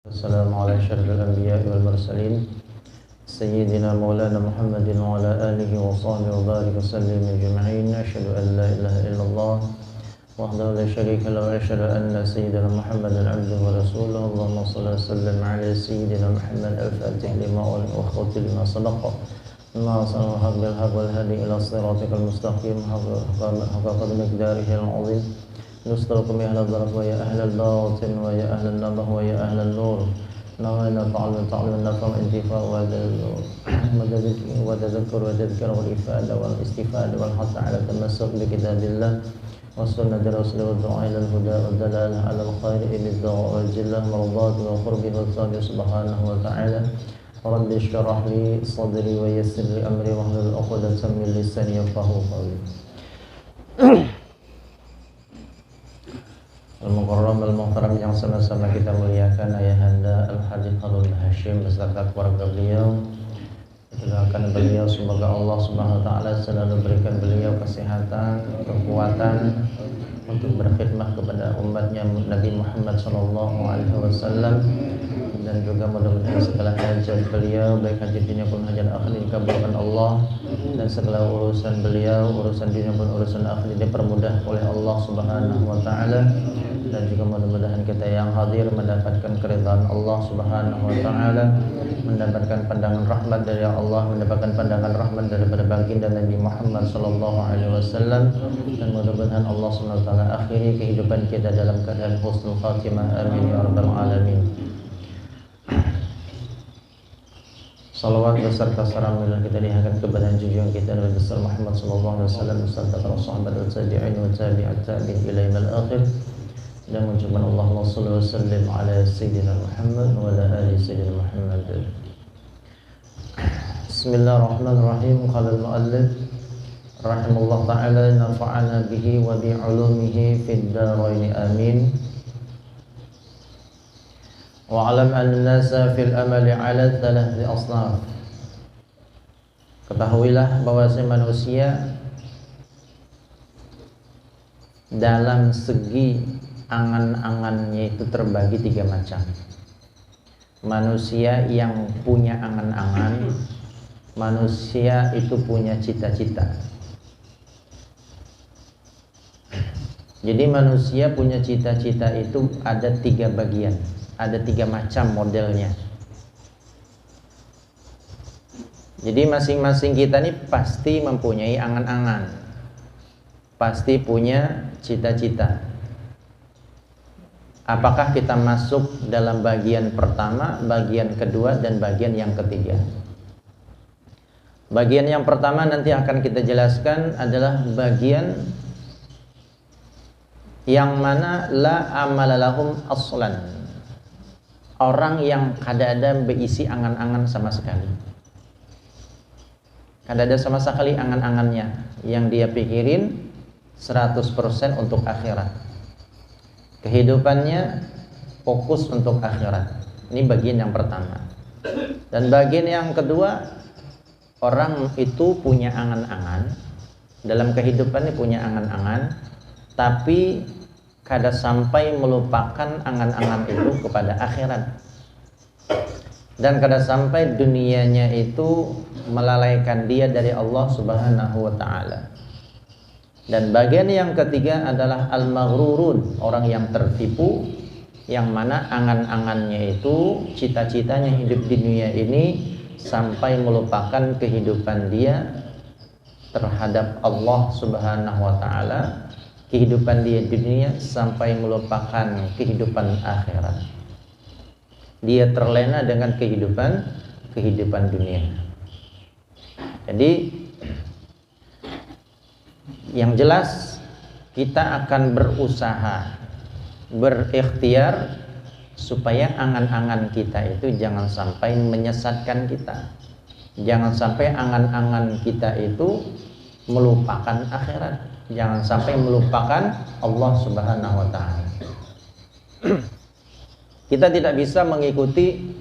السلام على أشرف الأنبياء والمرسلين سيدنا مولانا محمد وعلى آله وصحبه وبارك وسلم أجمعين. أشهد أن لا إله إلا الله وحده لا شريك له وأشهد أن سيدنا محمدا عبده ورسوله. اللهم صل وسلم على سيدنا محمد الفاتح لما أغلق والخاتم لما سبق الناصر الحق بالحق والهادي إلى صراطك المستقيم حق قدر مقداره العظيم. نسألكم يا أهل الظرف ويا أهل الباطن ويا أهل النبه ويا أهل النور نوينا تعلم النفع والانتفاع وتذكر والإفادة والاستفادة والحث على التمسك بكتاب الله والسنة رسوله والدعاء إلى الهدى والدلالة على الخير بالدعاء والجلة مرضات والقرب والثواب سبحانه وتعالى. رب اشرح لي صدري ويسر لي أمري واحلل عقدة من لساني يفقهوا قولي. Al-Mukarram Al-Muhtaram yang sama-sama kita muliakan Ayahanda Al-Hadid Harun Hashim beserta keluarga beliau. Doakan beliau semoga Allah Subhanahu wa taala selalu berikan beliau kesehatan, kekuatan untuk berkhidmat kepada umatnya Nabi Muhammad sallallahu alaihi wasallam, dan juga mudah-mudahan segala hajat beliau baik hajat dunia pun hajat akhir dikabulkan Allah, dan segala urusan beliau, urusan dunia pun urusan akhir dipermudah oleh Allah Subhanahu wa taala. Dan juga mudah-mudahan kita yang hadir mendapatkan keridhaan Allah Subhanahu wa taala, mendapatkan pandangan rahmat dari Allah, mendapatkan pandangan rahmat daripada baginda Nabi Muhammad sallallahu alaihi wasallam, dan mudah-mudahan Allah Subhanahu wa taala akhiri kehidupan kita dalam keadaan husnul khatimah. Amin ya rabbal alamin. Salawat beserta salam kita lihatkan kepada junjungan kita Nabi besar Muhammad sallallahu alaihi wasallam beserta para sahabat dan tabi'in wa tabi'at tabi'in ila yaumil akhir. Dan mengucapkan Allahumma shalli wa sallim ala sayyidina Muhammad wa ala ali sayyidina Muhammad. Bismillahirrahmanirrahim. Qala al-muallif rahimahullah ta'ala nafa'ana bihi wa bi 'ulumihi fid dharain amin. Wa 'alam an-nasa fil amali 'ala thalathi asnaf. Ketahuilah bahwasanya manusia dalam segi angan-angannya itu terbagi tiga macam. Manusia yang punya angan-angan, manusia itu punya cita-cita. Jadi manusia punya cita-cita itu ada tiga bagian, ada tiga macam modelnya. Jadi masing-masing kita ini pasti mempunyai angan-angan, pasti punya cita-cita. Apakah kita masuk dalam bagian pertama, bagian kedua, dan bagian yang ketiga? Bagian yang pertama nanti akan kita jelaskan adalah bagian yang mana la amalalahum aslan. Orang yang kadang-kadang berisi angan-angan sama sekali. Kadang-kadang sama sekali angan-angannya yang dia pikirin 100% untuk akhirat. Kehidupannya fokus untuk akhirat. Ini bagian yang pertama. Dan bagian yang kedua, orang itu punya angan-angan, dalam kehidupannya punya angan-angan, tapi kadang sampai melupakan angan-angan itu kepada akhirat. Dan kadang sampai dunianya itu melalaikan dia dari Allah Subhanahu wa taala. Dan bagian yang ketiga adalah al-maghrurun, orang yang tertipu, yang mana angan-angannya itu, cita-citanya hidup di dunia ini sampai melupakan kehidupan dia terhadap Allah Subhanahu wa taala, kehidupan dia di dunia sampai melupakan kehidupan akhirat. Dia terlena dengan kehidupan dunia. Jadi yang jelas kita akan berusaha, berikhtiar supaya angan-angan kita itu jangan sampai menyesatkan kita. Jangan sampai angan-angan kita itu melupakan akhirat. Jangan sampai melupakan Allah Subhanahu wa taala. Kita tidak bisa mengikuti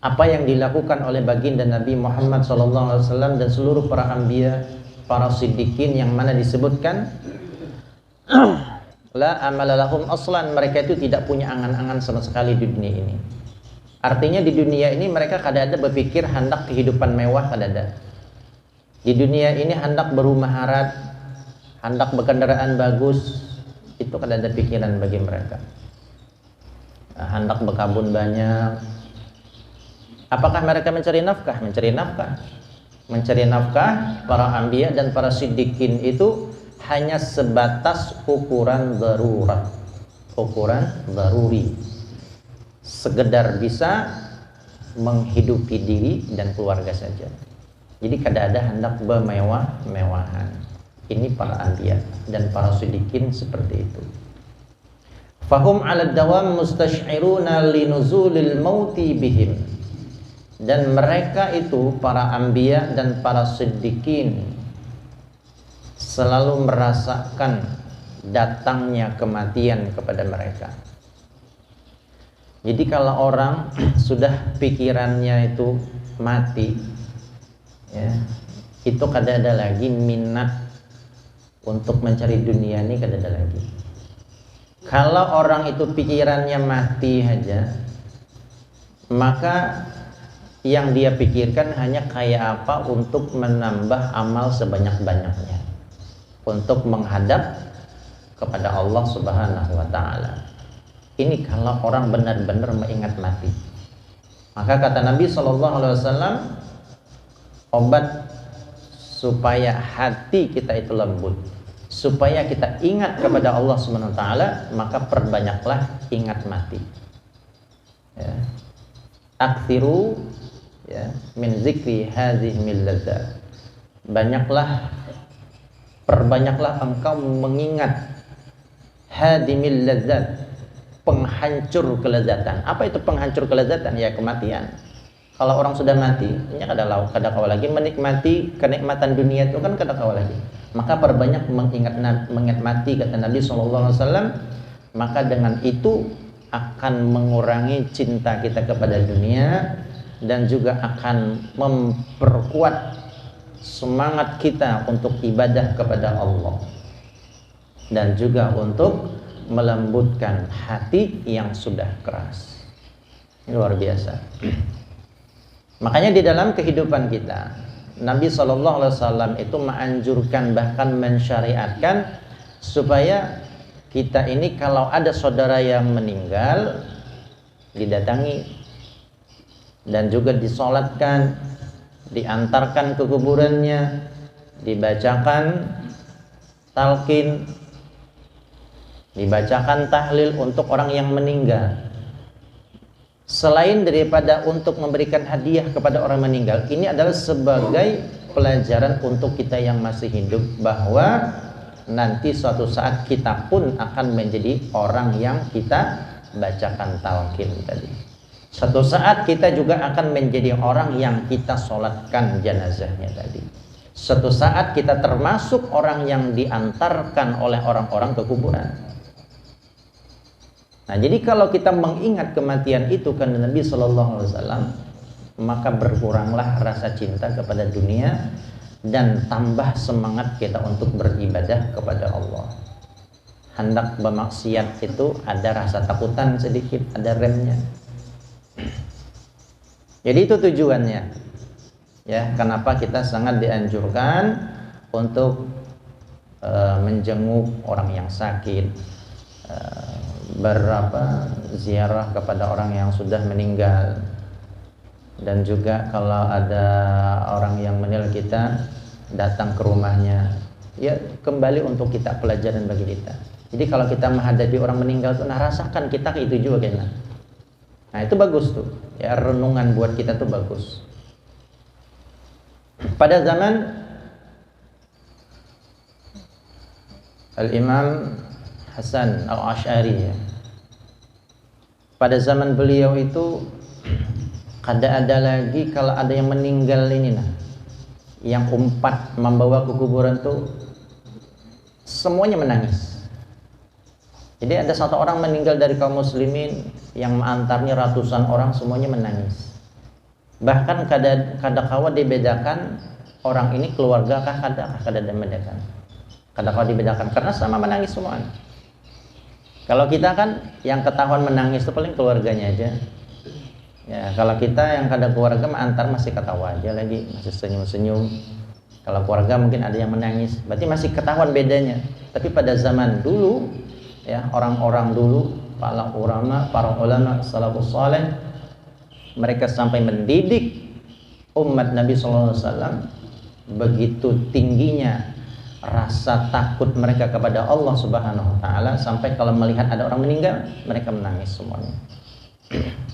apa yang dilakukan oleh baginda Nabi Muhammad sallallahu alaihi wasallam dan seluruh para anbiya, para siddiqin yang mana disebutkan La amala lahum aslan, mereka itu tidak punya angan-angan sama sekali di dunia ini. Artinya di dunia ini mereka kadang-kadang berpikir hendak kehidupan mewah kadang-kadang. Di dunia ini hendak berumah harat, hendak berkendaraan bagus, itu kadang-kadang pikiran bagi mereka. Hendak berkabun banyak. Apakah mereka mencari nafkah? Mencari nafkah. Mencari nafkah para anbiya dan para siddiqin itu hanya sebatas ukuran darurat, ukuran daruri, sekedar bisa menghidupi diri dan keluarga saja. Jadi kadang-kadang hendak bermewah-mewahan. Ini para anbiya dan para siddiqin seperti itu. Fahum 'ala dawam mustash'iruna linuzulil mauti bihim. Dan mereka itu para anbiya dan para siddiqin selalu merasakan datangnya kematian kepada mereka. Jadi kalau orang sudah pikirannya itu mati, ya, itu kada ada lagi minat untuk mencari dunia ini, kada ada lagi. Kalau orang itu pikirannya mati saja, maka yang dia pikirkan hanya kayak apa untuk menambah amal sebanyak-banyaknya, untuk menghadap kepada Allah Subhanahu wa taala. Ini kalau orang benar-benar mengingat mati. Maka kata Nabi SAW, obat supaya hati kita itu lembut, supaya kita ingat kepada Allah Subhanahu wa taala, maka perbanyaklah ingat mati. Ya. Aktsiru, ya, min zikri hadhil ladzat. Perbanyaklah engkau mengingat hadimil ladzat, penghancur kelezatan. Apa itu penghancur kelezatan? Ya, kematian. Kalau orang sudah mati, ini kada kau lagi menikmati kenikmatan dunia itu kan kada kau lagi. Maka perbanyak mengingat mati, kata Nabi SAW. Maka dengan itu akan mengurangi cinta kita kepada dunia dan juga akan memperkuat semangat kita untuk ibadah kepada Allah dan juga untuk melembutkan hati yang sudah keras. Ini luar biasa. Makanya di dalam kehidupan kita, Nabi SAW itu menganjurkan, bahkan mensyariatkan supaya kita ini kalau ada saudara yang meninggal didatangi dan juga disolatkan, diantarkan ke kuburannya, dibacakan talqin, dibacakan tahlil untuk orang yang meninggal. Selain daripada untuk memberikan hadiah kepada orang meninggal, ini adalah sebagai pelajaran untuk kita yang masih hidup, bahwa nanti suatu saat kita pun akan menjadi orang yang kita bacakan talqin tadi. Suatu saat kita juga akan menjadi orang yang kita sholatkan jenazahnya tadi. Suatu saat kita termasuk orang yang diantarkan oleh orang-orang ke kuburan. Nah, jadi kalau kita mengingat kematian itu kan Nabi SAW, maka berkuranglah rasa cinta kepada dunia dan tambah semangat kita untuk beribadah kepada Allah. Hendak bermaksiat itu ada rasa takutan sedikit, ada remnya. Jadi itu tujuannya. Ya, kenapa kita sangat dianjurkan untuk menjenguk orang yang sakit, ziarah kepada orang yang sudah meninggal, dan juga kalau ada orang yang meninggal kita datang ke rumahnya. Ya, kembali untuk kita pelajaran bagi kita. Jadi kalau kita menghadapi orang meninggal tuh, nah rasakan kita itu juga kayaknya. Nah itu bagus tuh, ya, renungan buat kita tuh bagus. Pada zaman Al-Imam Hasan Al-Asy'ari, ya, pada zaman beliau itu kada ada lagi kalau ada yang meninggal ini, nah, yang umpat membawa ke kuburan tuh semuanya menangis. Jadi ada satu orang meninggal dari kaum muslimin, yang mengantarnya ratusan orang, semuanya menangis. Bahkan kada kawa dibedakan orang ini keluarga kah, kada dibedakan. Kada kawa dibedakan karena sama menangis semua. Kalau kita kan yang ketahuan menangis itu paling keluarganya aja. Ya, kalau kita yang kadang keluarga antar masih ketawa aja lagi, masih senyum-senyum. Kalau keluarga mungkin ada yang menangis, berarti masih ketahuan bedanya. Tapi pada zaman dulu, ya orang-orang dulu, para ulama salafus saleh, mereka sampai mendidik umat Nabi SAW begitu tingginya rasa takut mereka kepada Allah Subhanahu wa taala, sampai kalau melihat ada orang meninggal mereka menangis semuanya.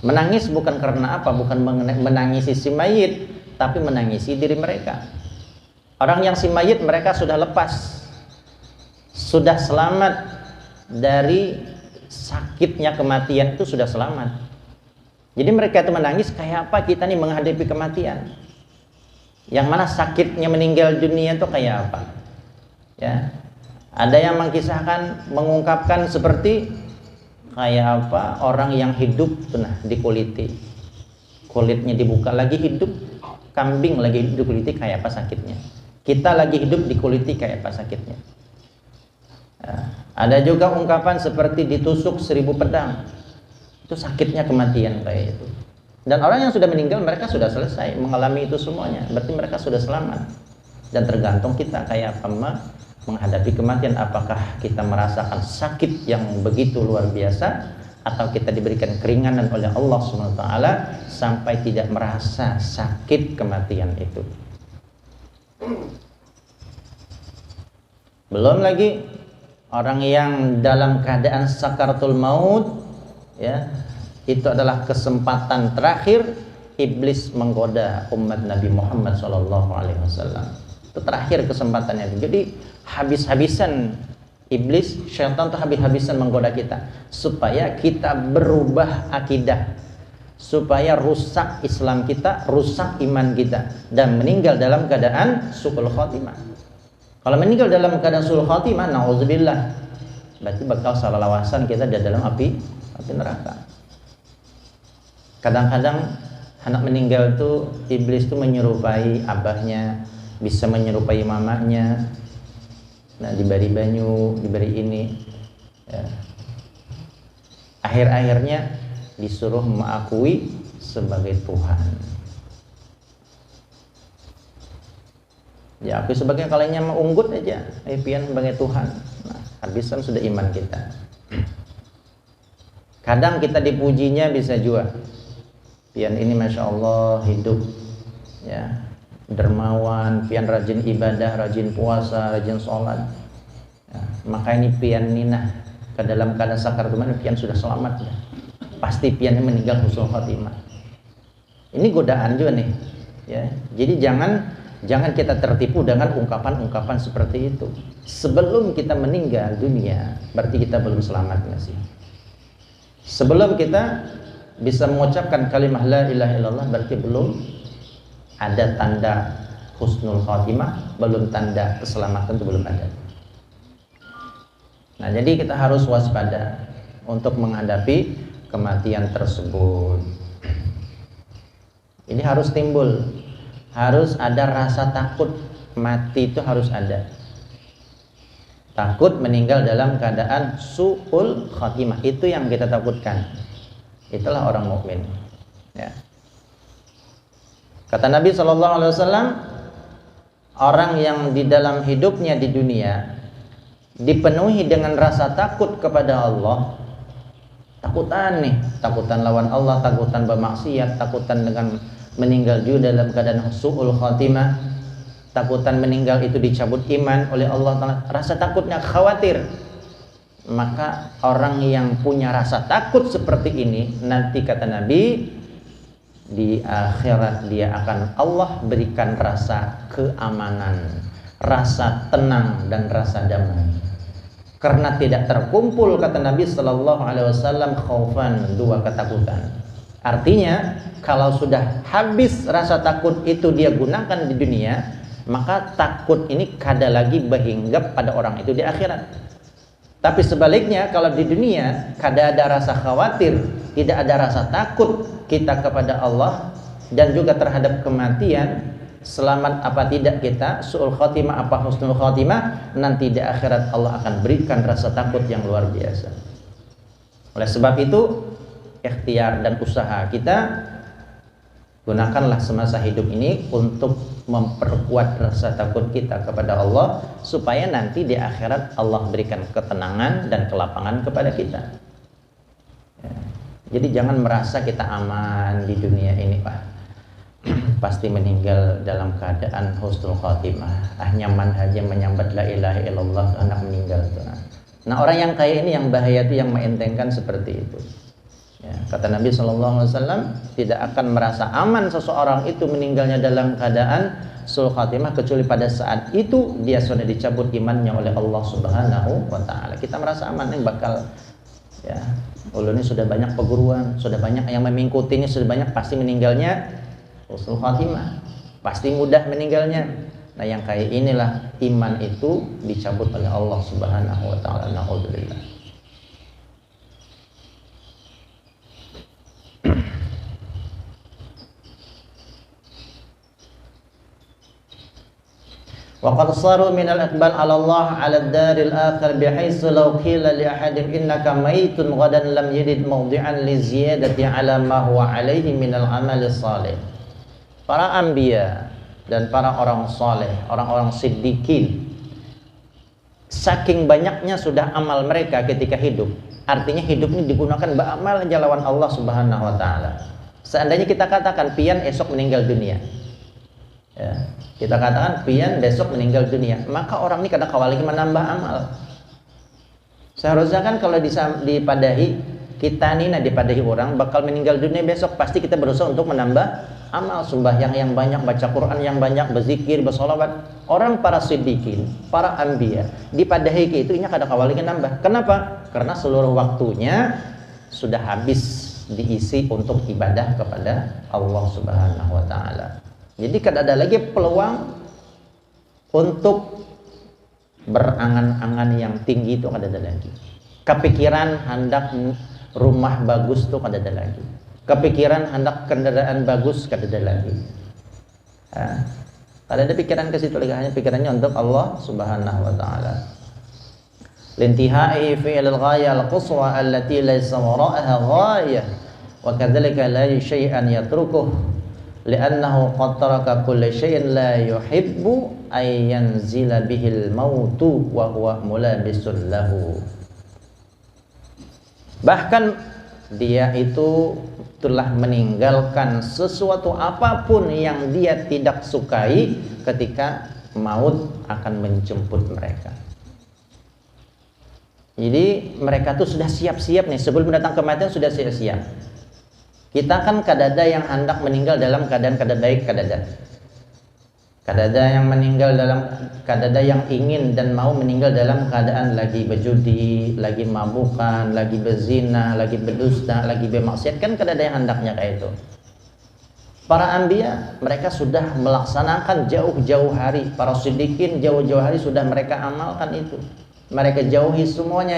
Menangis bukan karena apa, bukan menangisi si mayit, tapi menangisi diri mereka. Orang yang si mayit mereka sudah lepas, sudah selamat dari sakitnya kematian, itu sudah selamat. Jadi mereka itu menangis kayak apa kita nih menghadapi kematian. Yang mana sakitnya meninggal dunia itu kayak apa? Ya, ada yang mengkisahkan, mengungkapkan seperti kayak apa orang yang hidup dikuliti, kulitnya dibuka lagi hidup, kambing lagi dikuliti kayak apa sakitnya. Kita lagi hidup dikuliti kayak apa sakitnya. Ya, ada juga ungkapan seperti ditusuk 1000 pedang, itu sakitnya kematian kayak itu. Dan orang yang sudah meninggal mereka sudah selesai mengalami itu semuanya, berarti mereka sudah selamat. Dan tergantung kita kayak apa menghadapi kematian, apakah kita merasakan sakit yang begitu luar biasa atau kita diberikan keringanan oleh Allah SWT sampai tidak merasa sakit kematian itu. Belum lagi orang yang dalam keadaan sakaratul maut, ya, itu adalah kesempatan terakhir iblis menggoda umat Nabi Muhammad SAW. Itu terakhir kesempatannya. Jadi habis-habisan iblis, syaitan tuh habis-habisan menggoda kita supaya kita berubah akidah, supaya rusak Islam kita, rusak iman kita, dan meninggal dalam keadaan su'ul khotimah. Kalau meninggal dalam keadaan su'ul khotimah, na'udzubillah, berarti bakal salah lawasan kita di dalam api neraka. Kadang-kadang anak meninggal tuh iblis tuh menyerupai abahnya, bisa menyerupai mamanya. Nah, diberi banyu, diberi ini, ya. Akhir-akhirnya disuruh mengakui sebagai Tuhan. Ya, aku sebagai kalinya mau unggut aja, pian sebagai Tuhan. Nah, habisan sudah iman kita. Kadang kita dipujinya bisa juga, pian ini masya Allah hidup, ya, dermawan, pian rajin ibadah, rajin puasa, rajin sholat, ya, maka ini pian ninah ke dalam keadaan sakaratul maut, pian sudah selamat, ya. Pasti pian meninggal husnul khotimah. Ini godaan juga nih, ya. Jadi jangan kita tertipu dengan ungkapan-ungkapan seperti itu. Sebelum kita meninggal dunia, berarti kita belum selamat masih. Sebelum kita bisa mengucapkan kalimat la ilaha illallah, berarti belum ada tanda husnul khotimah, belum tanda keselamatan, itu belum ada. Nah, jadi kita harus waspada untuk menghadapi kematian tersebut. Ini harus timbul, harus ada rasa takut mati, itu harus ada. Takut meninggal dalam keadaan su'ul khotimah, itu yang kita takutkan. Itulah orang mukmin, ya. Kata Nabi SAW, orang yang di dalam hidupnya di dunia dipenuhi dengan rasa takut kepada Allah, takutan nih, takutan lawan Allah, takutan bermaksiat, takutan dengan meninggal juga dalam keadaan su'ul khatimah, takutan meninggal itu dicabut iman oleh Allah, rasa takutnya, khawatir. Maka orang yang punya rasa takut seperti ini, nanti kata Nabi, di akhirat dia akan Allah berikan rasa keamanan, rasa tenang dan rasa damai. Karena tidak terkumpul, kata Nabi sallallahu alaihi wasallam, khaufan, dua ketakutan. Artinya kalau sudah habis rasa takut itu dia gunakan di dunia, maka takut ini kada lagi berhinggap pada orang itu di akhirat. Tapi sebaliknya, kalau di dunia kada ada rasa khawatir, tidak ada rasa takut kita kepada Allah dan juga terhadap kematian, selamat apa tidak kita, su'ul khatimah apa husnul khatimah, nanti di akhirat Allah akan berikan rasa takut yang luar biasa. Oleh sebab itu, ikhtiar dan usaha kita gunakanlah semasa hidup ini untuk memperkuat rasa takut kita kepada Allah, supaya nanti di akhirat Allah berikan ketenangan dan kelapangan kepada kita. Ya. Jadi jangan merasa kita aman di dunia ini, Pak. Pasti meninggal dalam keadaan husnul khatimah. Nyaman aja menyambat la ilaha illallah, anak meninggal tuh. Nah, orang yang kaya ini yang bahaya itu yang mengentengkan seperti itu. Ya, kata Nabi SAW, tidak akan merasa aman seseorang itu meninggalnya dalam keadaan husnul khatimah kecuali pada saat itu dia sudah dicabut imannya oleh Allah Subhanahu wa taala. Kita merasa aman yang bakal ya, ulun ini sudah banyak perguruan, sudah banyak yang mengikutinya, sudah banyak, pasti meninggalnya husnul khatimah, pasti mudah meninggalnya. Nah, yang kayak inilah iman itu dicabut oleh Allah Subhanahu wa taala. Na'udzubillah. Wa qad saru min al-iqbal 'ala Allah 'ala ad-daril akhir bihaitsu law qila li ahadin innaka maytun ghadan lam yajid mawdi'an li ziyadati 'ala ma huwa 'alaihi min al-'amal salih. Para anbiya dan para orang saleh, orang-orang siddiqin, saking banyaknya sudah amal mereka ketika hidup. Artinya hidup ini digunakan beramal lawan Allah Subhanahu wa taala. Seandainya kita katakan pian esok meninggal dunia. Ya, kita katakan pian besok meninggal dunia, maka orang ini kada kawal lagi menambah amal. Seharusnya kan kalau dipadahi kita nih, dipadahi orang bakal meninggal dunia besok, pasti kita berusaha untuk menambah amal, sembahyang yang banyak, baca Quran yang banyak, berzikir, bersolawat. Orang para siddiqin, para anbiya dipadahi ke itu inya kada kawal lagi nambah. Kenapa? Karena seluruh waktunya sudah habis diisi untuk ibadah kepada Allah Subhanahu wa taala. Jadi kada ada lagi peluang untuk berangan-angan yang tinggi, itu kada ada lagi. Kepikiran hendak rumah bagus tuh kada ada lagi. Kepikiran hendak kendaraan bagus kada ada lagi. Kada ada pikiran ke situ lagi, hanya pikirannya untuk Allah Subhanahu wa taala. Lintihai fi'il al-ghayah al-quswa allati laysa wara'aha ghayah wa kadzalika la syai'an yatrukuh li'annahu qad taraka kulla syai'in la yuhibbu ay yanzila bihil mautu wa huwa mulabisul lahu. Bahkan dia itu telah meninggalkan sesuatu apapun yang dia tidak sukai ketika maut akan menjemput mereka. Jadi mereka tuh sudah siap-siap nih, sebelum datang kematian sudah siap-siap. Kita kan kadada yang hendak meninggal dalam keadaan kada baik, kadada. Kadada yang meninggal dalam kadada yang ingin dan mau meninggal dalam keadaan lagi berjudi, lagi mabukan, lagi berzina, lagi berdusta, lagi bermaksiat, kan kadada yang hendaknya kayak itu. Para anbiya mereka sudah melaksanakan jauh-jauh hari, para siddiqin jauh-jauh hari sudah mereka amalkan itu. Mereka jauhi semuanya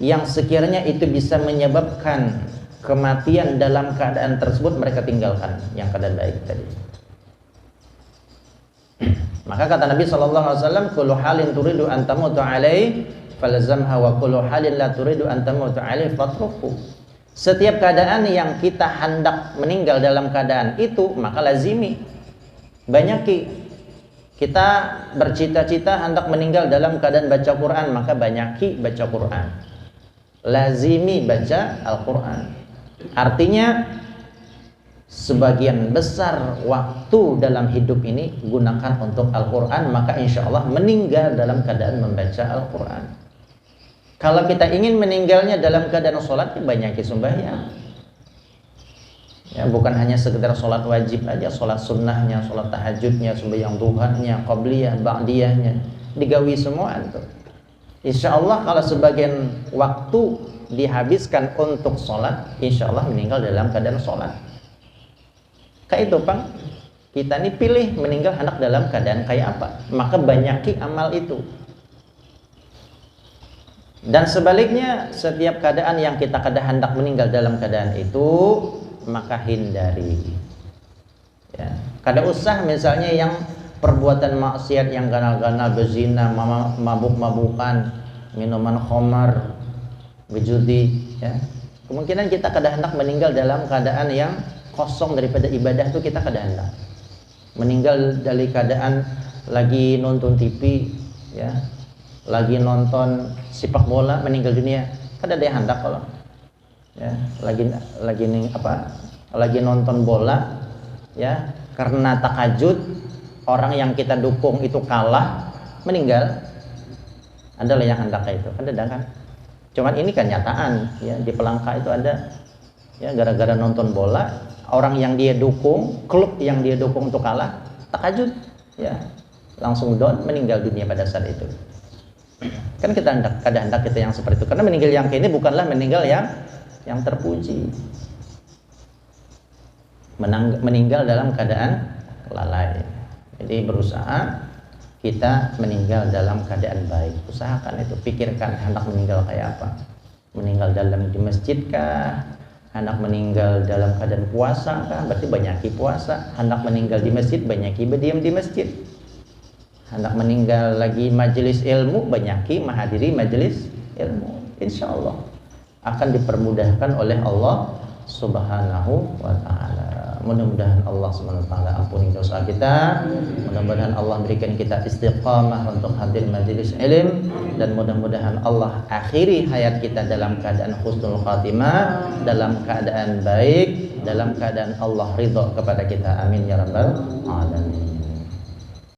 yang sekiranya itu bisa menyebabkan kematian dalam keadaan tersebut, mereka tinggalkan yang keadaan baik tadi. Maka kata Nabi SAW, kullu halin turidu an tamutu alaih falzamha wa kullu halin la turidu an tamutu alaih fatruku. Setiap keadaan yang kita hendak meninggal dalam keadaan itu, maka lazimi, banyaki. Kita bercita-cita hendak meninggal dalam keadaan baca Quran, maka banyaki baca Quran. Lazimi baca Al-Quran. Artinya sebagian besar waktu dalam hidup ini gunakan untuk Al-Quran, maka insya Allah meninggal dalam keadaan membaca Al-Quran. Kalau kita ingin meninggalnya dalam keadaan sholat, banyaki sembahyang. Ya, bukan hanya sekedar sholat wajib aja, sholat sunnahnya, sholat tahajudnya, sembahyang duhanya, qabliyah, ba'diyahnya, digawi semua itu. Insya Allah kalau sebagian waktu dihabiskan untuk sholat, insya Allah meninggal dalam keadaan sholat. Kayak itu Bang, kita ini pilih meninggal hendak dalam keadaan kayak apa, maka banyaki amal itu. Dan sebaliknya, setiap keadaan yang kita hendak meninggal dalam keadaan itu, maka hindari. Ya. Kada usah misalnya yang perbuatan maksiat yang ganal-ganal, berzina, mabuk-mabukan, minuman khamar, berjudi, Ya. Kemungkinan kita kada hendak meninggal dalam keadaan yang kosong daripada ibadah itu kita kada hendak. Meninggal dari keadaan lagi nonton TV, ya, lagi nonton sepak bola, meninggal dunia, kada ada yang hendak kalau. Ya, lagi nonton bola, ya, karena takajud orang yang kita dukung itu kalah, meninggal, adalah yang hendak itu, ada kan? Cuman ini kenyataan, ya, di Pelangka itu ada, ya, gara-gara nonton bola, orang yang dia dukung, klub yang dia dukung itu kalah, takajud, ya, langsung down, meninggal dunia pada saat itu. Kan kita hendak kita yang seperti itu, karena meninggal yang ini bukanlah meninggal yang terpuji. Meninggal dalam keadaan lalai. Jadi berusaha kita meninggal dalam keadaan baik. Usahakan itu, pikirkan hendak meninggal kayak apa. Meninggal dalam di masjid kah? Hendak meninggal dalam keadaan puasa kah? Berarti banyaki puasa. Hendak meninggal di masjid, banyaki berdiam di masjid. Hendak meninggal lagi majelis ilmu, banyaki menghadiri majelis ilmu. Insya Allah akan dipermudahkan oleh Allah Subhanahu wa ta'ala. Mudah-mudahan Allah Subhanahu wa ta'ala ampuni dosa kita. Mudah-mudahan Allah berikan kita istiqamah untuk hadir majelis ilm, dan mudah-mudahan Allah akhiri hayat kita dalam keadaan husnul khatimah, dalam keadaan baik, dalam keadaan Allah ridha kepada kita. Amin ya rabbal alamin.